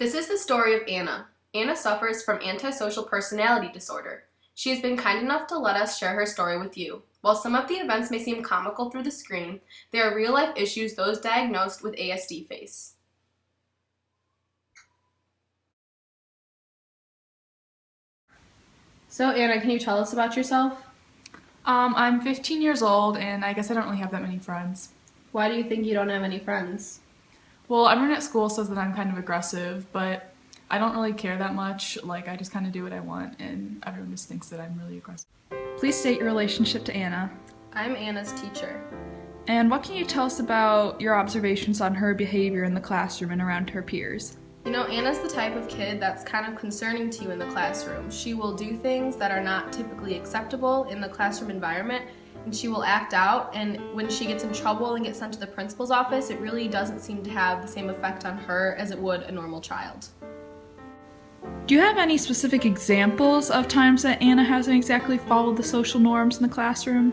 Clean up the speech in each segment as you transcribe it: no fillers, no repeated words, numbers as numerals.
This is the story of Anna. Anna suffers from antisocial personality disorder. She has been kind enough to let us share her story with you. While some of the events may seem comical through the screen, they are real-life issues those diagnosed with ASD face. So Anna, can you tell us about yourself? I'm 15 years old, and I guess I don't really have that many friends. Why do you think you don't have any friends? Well, everyone at school says that I'm kind of aggressive, but I don't really care that much. I just kind of do what I want, and everyone just thinks that I'm really aggressive. Please state your relationship to Anna. I'm Anna's teacher. And what can you tell us about your observations on her behavior in the classroom and around her peers? You know, Anna's the type of kid that's kind of concerning to you in the classroom. She will do things that are not typically acceptable in the classroom environment, and she will act out, and when she gets in trouble and gets sent to the principal's office, it really doesn't seem to have the same effect on her as it would a normal child. Do you have any specific examples of times that Anna hasn't exactly followed the social norms in the classroom?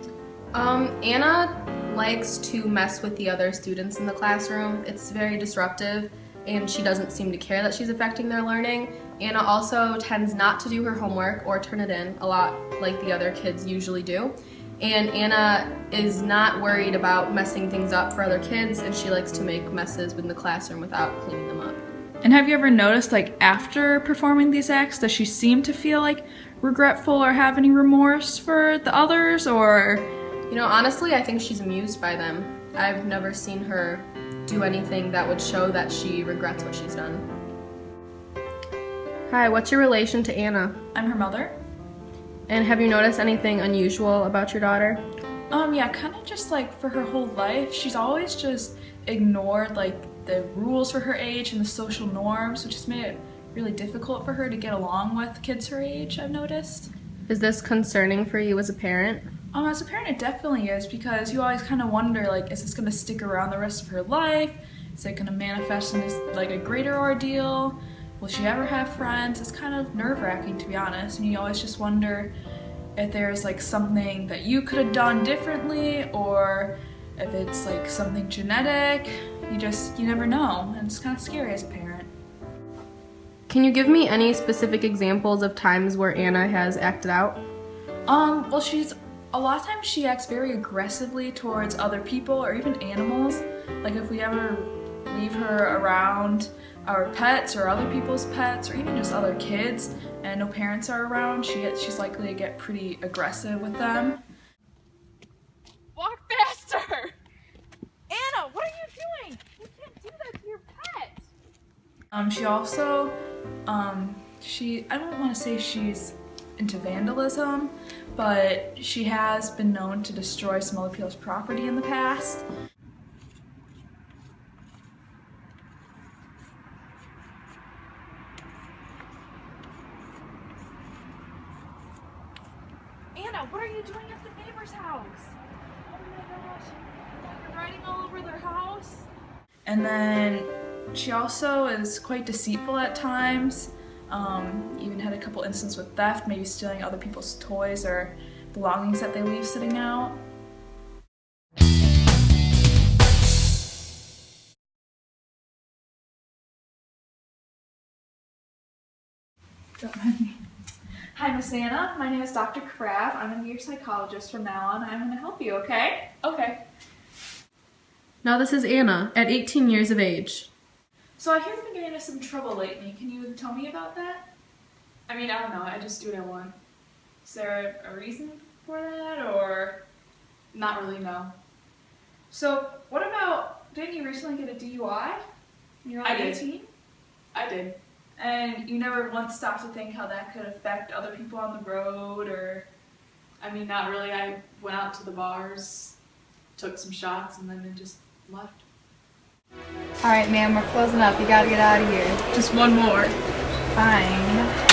Anna likes to mess with the other students in the classroom. It's very disruptive, and she doesn't seem to care that she's affecting their learning. Anna also tends not to do her homework or turn it in a lot like the other kids usually do. And Anna is not worried about messing things up for other kids, and she likes to make messes in the classroom without cleaning them up. And have you ever noticed, after performing these acts, does she seem to feel, regretful or have any remorse for the others, or? You know, honestly, I think she's amused by them. I've never seen her do anything that would show that she regrets what she's done. Hi, what's your relation to Anna? I'm her mother. And have you noticed anything unusual about your daughter? Yeah, kind of just for her whole life, she's always just ignored the rules for her age and the social norms, which has made it really difficult for her to get along with kids her age, I've noticed. Is this concerning for you as a parent? As a parent, it definitely is, because you always kind of wonder, is this going to stick around the rest of her life? Is it going to manifest in this, a greater ordeal? Will she ever have friends? It's kind of nerve-wracking, to be honest, and you always just wonder if there's something that you could have done differently, or if it's something genetic. You never know, and it's kind of scary as a parent. Can you give me any specific examples of times where Anna has acted out? Well, a lot of times she acts very aggressively towards other people or even animals. If we ever leave her around our pets or other people's pets or even just other kids and no parents are around, she's likely to get pretty aggressive with them. Walk faster! Anna, what are you doing? You can't do that to your pet! She also, I don't want to say she's into vandalism, but she has been known to destroy some other people's property in the past. Anna, what are you doing at the neighbor's house? Oh my gosh, you're riding all over their house? And then she also is quite deceitful at times. Even had a couple instances with theft, maybe stealing other people's toys or belongings that they leave sitting out. Don't mind me. Hi, Miss Anna. My name is Dr. Kraft. I'm going to be your psychologist from now on. I'm going to help you, okay? Okay. Now this is Anna, at 18 years of age. So I hear you've been getting into some trouble lately. Can you tell me about that? I don't know, I just do what I want. Is there a reason for that, or? Not really, no. So what about, didn't you recently get a DUI? You're only I did. 18? I did. And you never once stopped to think how that could affect other people on the road, or? Not really. I went out to the bars, took some shots, and then it just left. Alright, ma'am, we're closing up. You gotta get out of here. Just one more. Fine.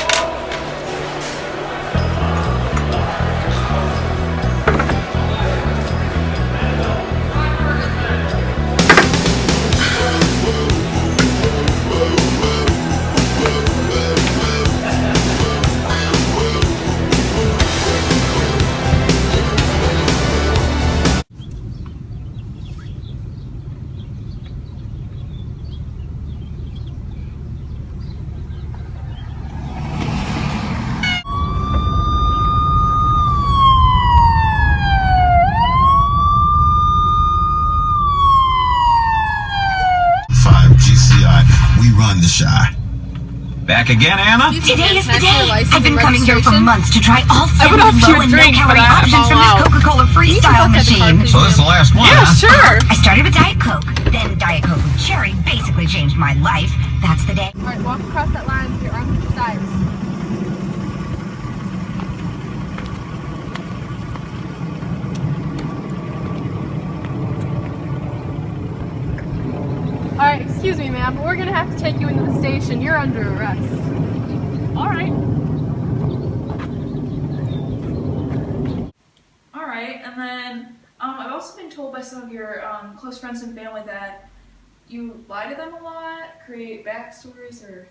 shy. Back again, Anna? Today is the Pass your day. license I've been and coming here for registration. months to try all I would 7 have low your and drink, no-calorie but I'm options from this all out. Coca-Cola You can freestyle pass that to machine. Carter, So this is the last one, Yeah, huh? sure. I started with Diet Coke, then Diet Coke with cherry basically changed my life. That's the day. All right, walk across that line with your arms at your sides. All right, excuse me, ma'am, but we're gonna have to take you into the station. You're under arrest. All right. Alright, and then I've also been told by some of your close friends and family that you lie to them a lot, create backstories, or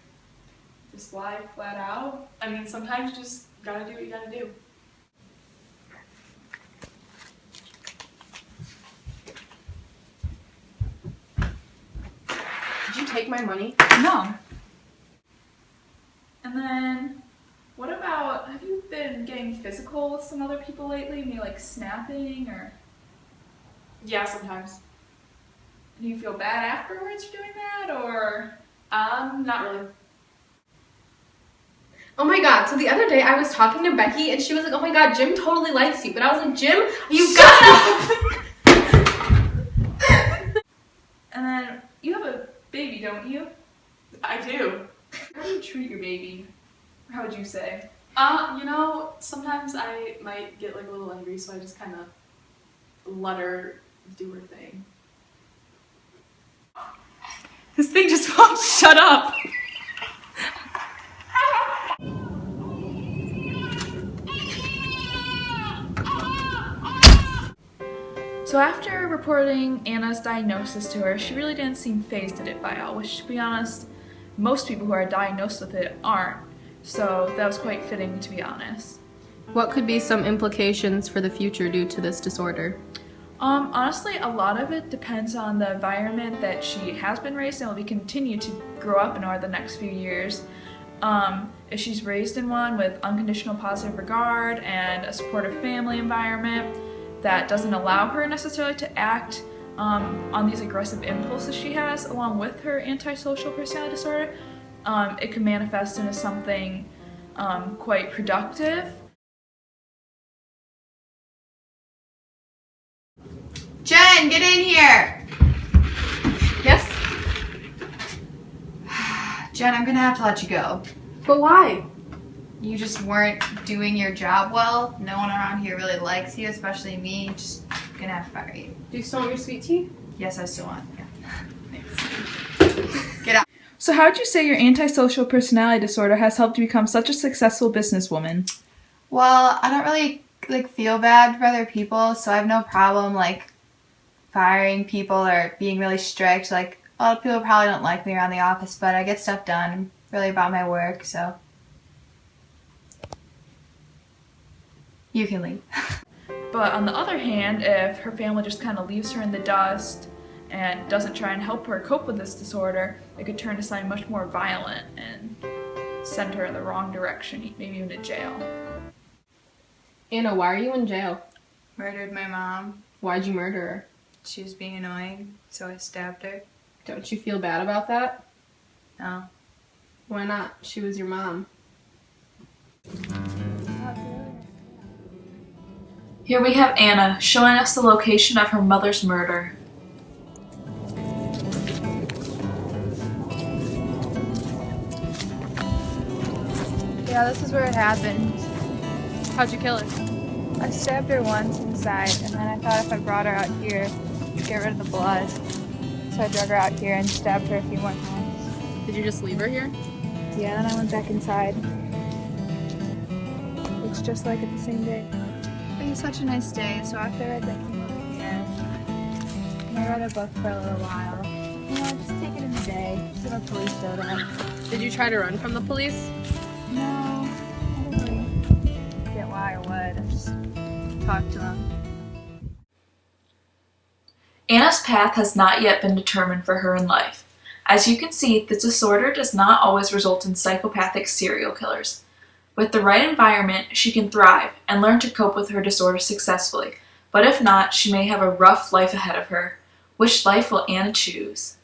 just lie flat out. I mean, sometimes you just gotta do what you gotta do. Did you take my money? No. And then, what about, have you been getting physical with some other people lately? Maybe like snapping, or Yeah, sometimes. do you feel bad afterwards for doing that, or? Not really. Oh my god, so the other day I was talking to Becky and she was like, oh my god, Jim totally likes you. But I was like, Jim, you've got And then, you have a baby, don't you? I do. How do you treat your baby? Or how would you say? Sometimes I might get like a little angry, so I just kind of let her do her thing. This thing just won't shut up. So after reporting Anna's diagnosis to her, she really didn't seem fazed at it by all, which, to be honest, most people who are diagnosed with it aren't. So that was quite fitting, to be honest. What could be some implications for the future due to this disorder? Honestly, a lot of it depends on the environment that she has been raised in and will be continue to grow up in over the next few years. If she's raised in one with unconditional positive regard and a supportive family environment that doesn't allow her necessarily to act on these aggressive impulses she has, along with her antisocial personality disorder, it can manifest into something quite productive. Jen, get in here! Yes? Jen, I'm gonna have to let you go. But why? You just weren't doing your job well. No one around here really likes you, especially me. Just gonna have to fire you. Do you still want your sweet tea? Yes, I still want. Yeah. Thanks. Get out. So how would you say your antisocial personality disorder has helped you become such a successful businesswoman? Well, I don't really feel bad for other people, so I have no problem firing people or being really strict. A lot of people probably don't like me around the office, but I get stuff done. I'm really about my work, so you can leave. But on the other hand, if her family just kind of leaves her in the dust and doesn't try and help her cope with this disorder, it could turn to something much more violent and send her in the wrong direction, maybe even to jail. Anna, why are you in jail? Murdered my mom. Why'd you murder her? She was being annoying, so I stabbed her. Don't you feel bad about that? No. Why not? She was your mom. Here we have Anna showing us the location of her mother's murder. Yeah, this is where it happened. How'd you kill her? I stabbed her once inside, and then I thought if I brought her out here, to get rid of the blood. So I drug her out here and stabbed her a few more times. Did you just leave her here? Yeah, then I went back inside. Looks just like it the same day. It was such a nice day, so after I came over here, and I read a book for a little while. Just take it in the day, so the police showed up. Did you try to run from the police? No, I didn't really get why I would. I just talked to them. Anna's path has not yet been determined for her in life. As you can see, the disorder does not always result in psychopathic serial killers. With the right environment, she can thrive and learn to cope with her disorder successfully, but if not, she may have a rough life ahead of her. Which life will Anna choose?